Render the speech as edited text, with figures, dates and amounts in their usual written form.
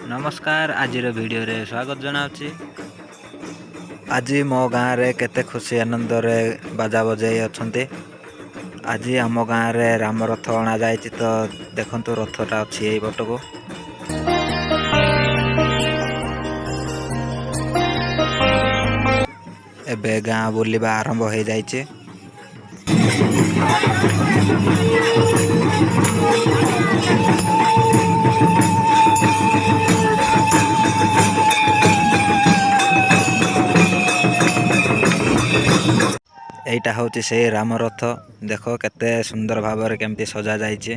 नमस्कार आज वीडियो रे स्वागत जनावछि। आज मो गाँव रे केते खुशी आनंद रे बाजा बजाई अछंती। आज आम गाँव रे राम रथ अणा जायछि तो देखंतु रथटा अछि एई बटको। एबे गाँ बुलिबा आरंभ हो जायछि। एटा होची से राम रथ। देखो केते सुंदर भाव केमती सजा जायछि।